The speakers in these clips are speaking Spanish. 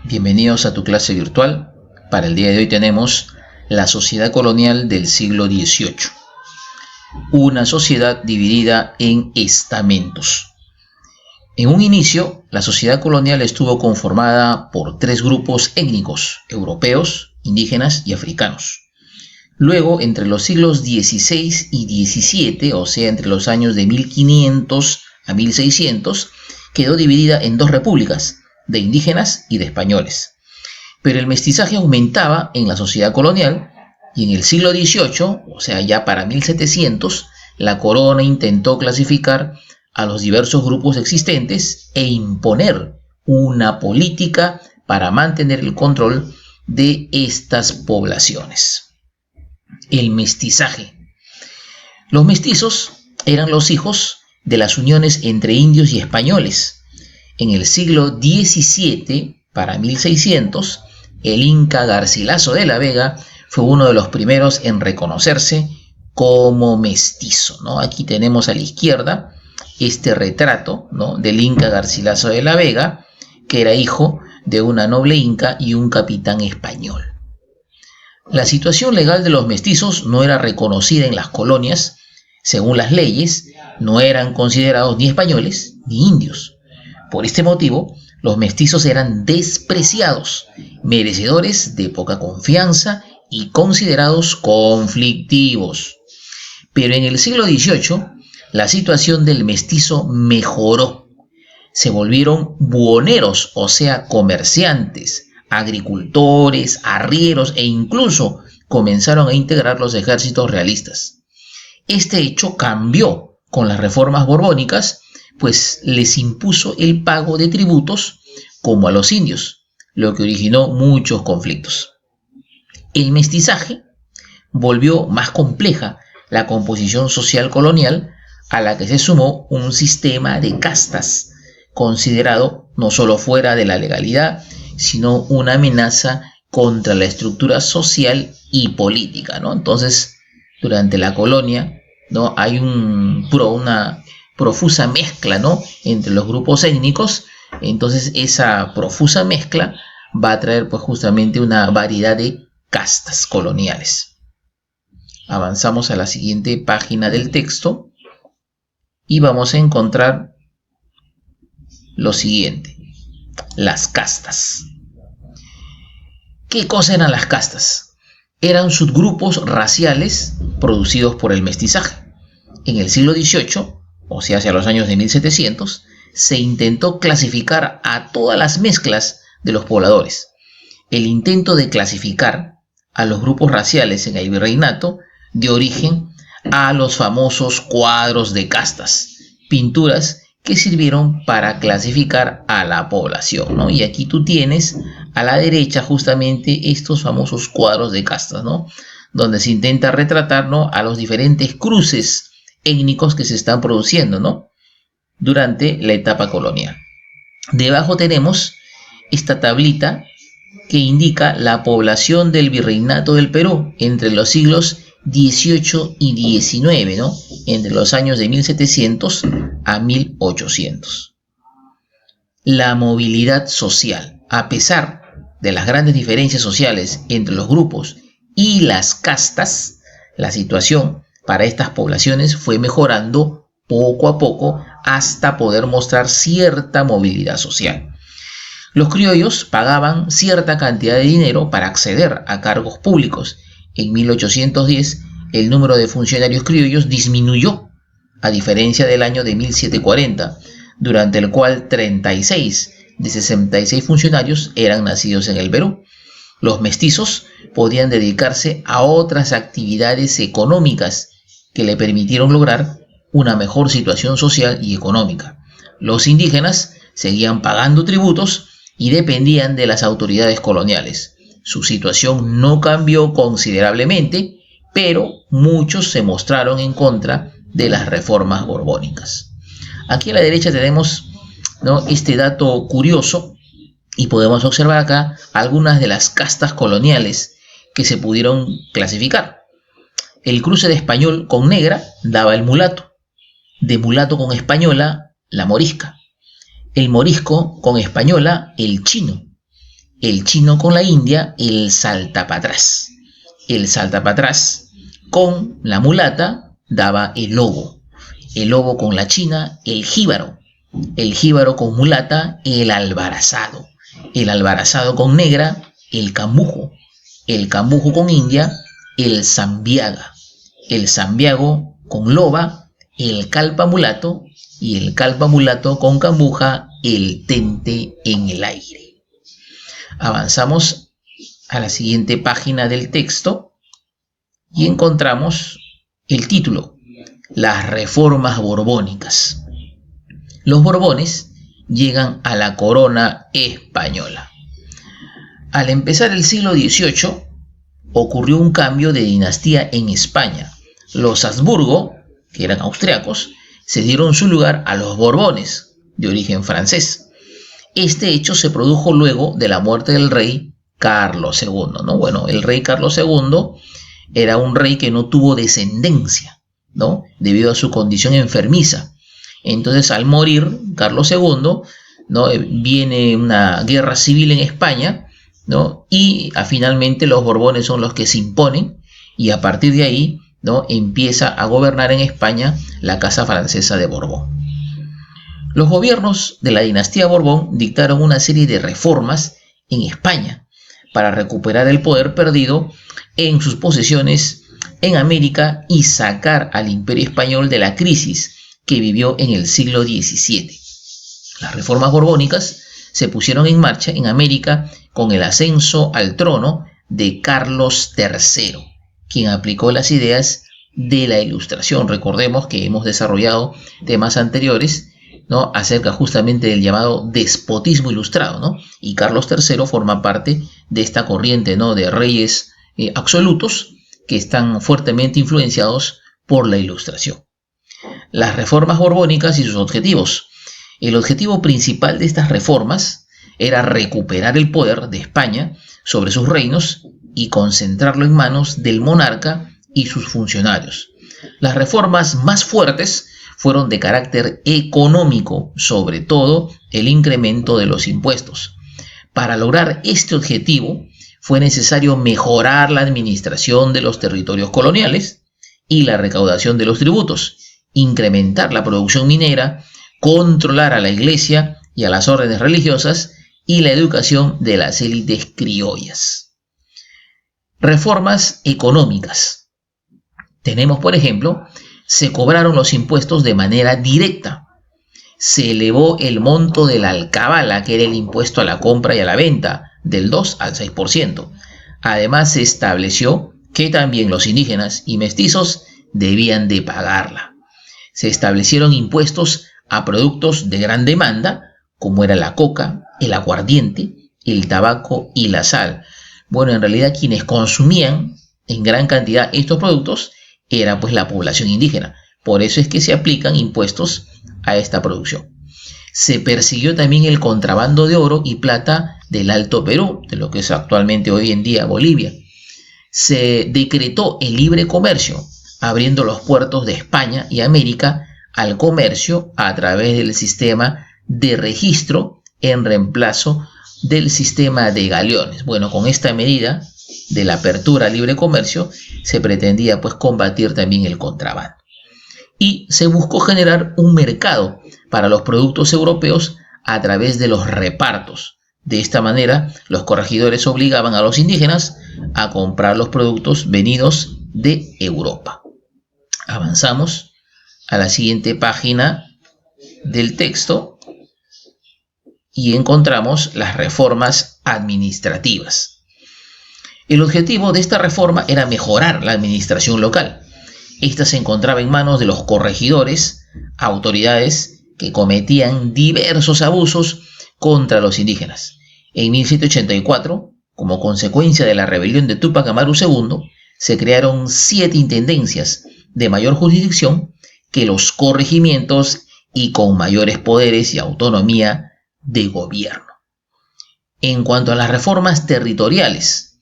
Bienvenidos a tu clase virtual. Para el día de hoy tenemos la sociedad colonial del siglo XVIII. Una sociedad dividida en estamentos. En un inicio, la sociedad colonial estuvo conformada por tres grupos étnicos: europeos, indígenas y africanos. Luego, entre los siglos XVI y XVII, o sea, entre los años de 1500 a 1600, quedó dividida en dos repúblicas, de indígenas y de españoles. Pero el mestizaje aumentaba en la sociedad colonial y en el siglo XVIII, o sea, ya para 1700, la corona intentó clasificar a los diversos grupos existentes e imponer una política para mantener el control de estas poblaciones. El mestizaje. Los mestizos eran los hijos de las uniones entre indios y españoles. En el siglo XVII, para 1600, el Inca Garcilaso de la Vega fue uno de los primeros en reconocerse como mestizo, ¿no? Aquí tenemos a la izquierda este retrato, ¿no?, del Inca Garcilaso de la Vega, que era hijo de una noble inca y un capitán español. La situación legal de los mestizos no era reconocida en las colonias. Según las leyes, no eran considerados ni españoles ni indios. Por este motivo, los mestizos eran despreciados, merecedores de poca confianza y considerados conflictivos. Pero en el siglo XVIII, la situación del mestizo mejoró. Se volvieron buhoneros, o sea, comerciantes, agricultores, arrieros e incluso comenzaron a integrar los ejércitos realistas. Este hecho cambió con las reformas borbónicas, pues les impuso el pago de tributos como a los indios, lo que originó muchos conflictos. El mestizaje volvió más compleja la composición social colonial, a la que se sumó un sistema de castas, considerado no solo fuera de la legalidad, sino una amenaza contra la estructura social y política, ¿no? Entonces, durante la colonia, ¿no?, hay una profusa mezcla, ¿no?, entre los grupos étnicos. Entonces esa profusa mezcla va a traer pues justamente una variedad de castas coloniales. Avanzamos a la siguiente página del texto y vamos a encontrar lo siguiente: las castas. ¿Qué cosa eran las castas? Eran subgrupos raciales producidos por el mestizaje. En el siglo XVIII, o sea, hacia los años de 1700, se intentó clasificar a todas las mezclas de los pobladores. El intento de clasificar a los grupos raciales en el virreinato dio origen a los famosos cuadros de castas, pinturas que sirvieron para clasificar a la población, ¿no? Y aquí tú tienes a la derecha justamente estos famosos cuadros de castas, ¿no?, donde se intenta retratar, ¿no?, a los diferentes cruces étnicos que se están produciendo, ¿no?, durante la etapa colonial. Debajo tenemos esta tablita que indica la población del virreinato del Perú entre los siglos XVIII y XIX, ¿no?, entre los años de 1700 a 1800. La movilidad social. A pesar de las grandes diferencias sociales entre los grupos y las castas, la situación para estas poblaciones fue mejorando poco a poco hasta poder mostrar cierta movilidad social. Los criollos pagaban cierta cantidad de dinero para acceder a cargos públicos. En 1810, el número de funcionarios criollos disminuyó, a diferencia del año de 1740, durante el cual 36 de 66 funcionarios eran nacidos en el Perú. Los mestizos podían dedicarse a otras actividades económicas que le permitieron lograr una mejor situación social y económica. Los indígenas seguían pagando tributos y dependían de las autoridades coloniales. Su situación no cambió considerablemente, pero muchos se mostraron en contra de las reformas borbónicas. Aquí a la derecha tenemos, ¿no?, este dato curioso, y podemos observar acá algunas de las castas coloniales que se pudieron clasificar. El cruce de español con negra daba el mulato, de mulato con española la morisca, el morisco con española el chino, el chino con la India, el saltapatrás. El saltapatrás con la mulata daba el lobo con la china, el jíbaro con mulata, el albarazado con negra, el cambujo con india, el zambiago con loba, el calpa mulato y el calpa mulato con cambuja, el tente en el aire. Avanzamos a la siguiente página del texto y encontramos el título: Las reformas borbónicas. Los Borbones llegan a la corona española. Al empezar el siglo XVIII, ocurrió un cambio de dinastía en España. Los Habsburgo, que eran austriacos, cedieron su lugar a los Borbones, de origen francés. Este hecho se produjo luego de la muerte del rey Carlos II, ¿no? Bueno, el rey Carlos II era un rey que no tuvo descendencia, ¿no? Debido a su condición enfermiza. Entonces, al morir Carlos II, ¿no? Viene una guerra civil en España, ¿no? Y finalmente los Borbones son los que se imponen, y a partir de ahí, ¿no? Empieza a gobernar en España la Casa Francesa de Borbón. Los gobiernos de la dinastía Borbón dictaron una serie de reformas en España para recuperar el poder perdido en sus posesiones en América y sacar al Imperio Español de la crisis que vivió en el siglo XVII. Las reformas borbónicas se pusieron en marcha en América con el ascenso al trono de Carlos III, quien aplicó las ideas de la Ilustración. Recordemos que hemos desarrollado temas anteriores, ¿no? Acerca justamente del llamado despotismo ilustrado, ¿no? Y Carlos III forma parte de esta corriente, ¿no? De reyes absolutos que están fuertemente influenciados por la Ilustración. Las reformas borbónicas y sus objetivos. El objetivo principal de estas reformas era recuperar el poder de España sobre sus reinos y concentrarlo en manos del monarca y sus funcionarios. Las reformas más fuertes fueron de carácter económico, sobre todo el incremento de los impuestos. Para lograr este objetivo fue necesario mejorar la administración de los territorios coloniales y la recaudación de los tributos, incrementar la producción minera, controlar a la iglesia y a las órdenes religiosas y la educación de las élites criollas. Reformas económicas. Tenemos, por ejemplo, se cobraron los impuestos de manera directa. Se elevó el monto de la alcabala, que era el impuesto a la compra y a la venta, del 2 al 6%. Además, se estableció que también los indígenas y mestizos debían de pagarla. Se establecieron impuestos a productos de gran demanda, como era la coca, el aguardiente, el tabaco y la sal. Bueno, en realidad quienes consumían en gran cantidad estos productos era pues la población indígena. Por eso es que se aplican impuestos a esta producción. Se persiguió también el contrabando de oro y plata del Alto Perú, de lo que es actualmente hoy en día Bolivia. Se decretó el libre comercio, abriendo los puertos de España y América al comercio a través del sistema de registro en reemplazo del sistema de galeones. Bueno, con esta medida de la apertura al libre comercio se pretendía pues combatir también el contrabando. Y se buscó generar un mercado para los productos europeos a través de los repartos. De esta manera, los corregidores obligaban a los indígenas a comprar los productos venidos de Europa. Avanzamos a la siguiente página del texto y encontramos las reformas administrativas. El objetivo de esta reforma era mejorar la administración local. Esta se encontraba en manos de los corregidores, autoridades que cometían diversos abusos contra los indígenas. En 1784, como consecuencia de la rebelión de Túpac Amaru II, se crearon 7 intendencias de mayor jurisdicción que los corregimientos y con mayores poderes y autonomía de gobierno. En cuanto a las reformas territoriales,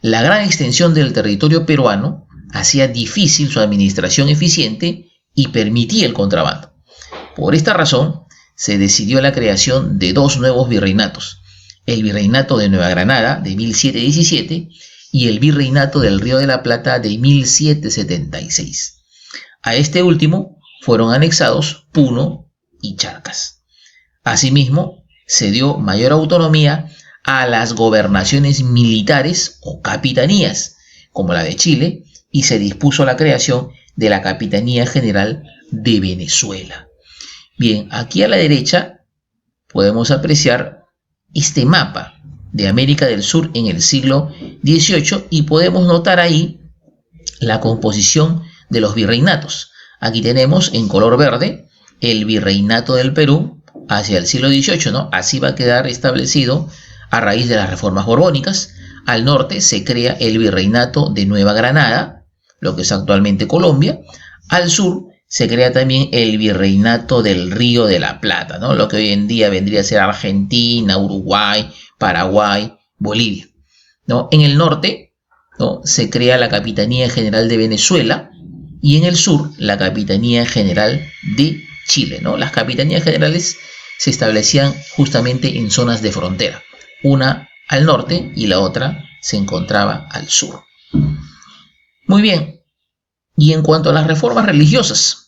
la gran extensión del territorio peruano hacía difícil su administración eficiente y permitía el contrabando. Por esta razón, se decidió la creación de 2 nuevos virreinatos, el Virreinato de Nueva Granada de 1717 y el Virreinato del Río de la Plata de 1776. A este último fueron anexados Puno y Charcas. Asimismo, se dio mayor autonomía a las gobernaciones militares o capitanías, como la de Chile, y se dispuso la creación de la Capitanía General de Venezuela. Bien, aquí a la derecha podemos apreciar este mapa de América del Sur en el siglo XVIII y podemos notar ahí la composición de los virreinatos. Aquí tenemos en color verde el Virreinato del Perú hacia el siglo XVIII, ¿no? Así va a quedar establecido a raíz de las reformas borbónicas. Al norte se crea el Virreinato de Nueva Granada, lo que es actualmente Colombia. Al sur se crea también el Virreinato del Río de la Plata, ¿no? Lo que hoy en día vendría a ser Argentina, Uruguay, Paraguay, Bolivia, ¿no? En el norte, ¿no?, se crea la Capitanía General de Venezuela y en el sur la Capitanía General de Chile, ¿no? Las capitanías generales se establecían justamente en zonas de frontera, una al norte y la otra se encontraba al sur. Muy bien, y en cuanto a las reformas religiosas,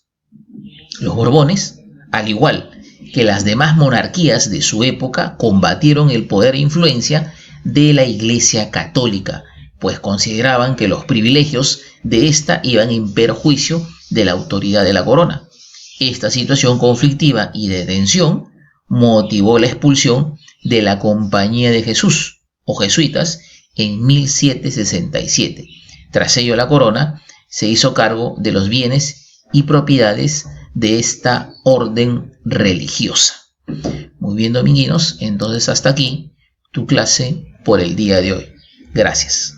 los Borbones, al igual que las demás monarquías de su época, combatieron el poder e influencia de la Iglesia Católica, pues consideraban que los privilegios de ésta iban en perjuicio de la autoridad de la corona. Esta situación conflictiva y de tensión motivó la expulsión de la Compañía de Jesús, o jesuitas, en 1767. Tras ello, la corona se hizo cargo de los bienes y propiedades de esta orden religiosa. Muy bien, dominguinos, entonces hasta aquí tu clase por el día de hoy. Gracias.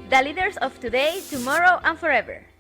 The leaders of today, tomorrow, and forever.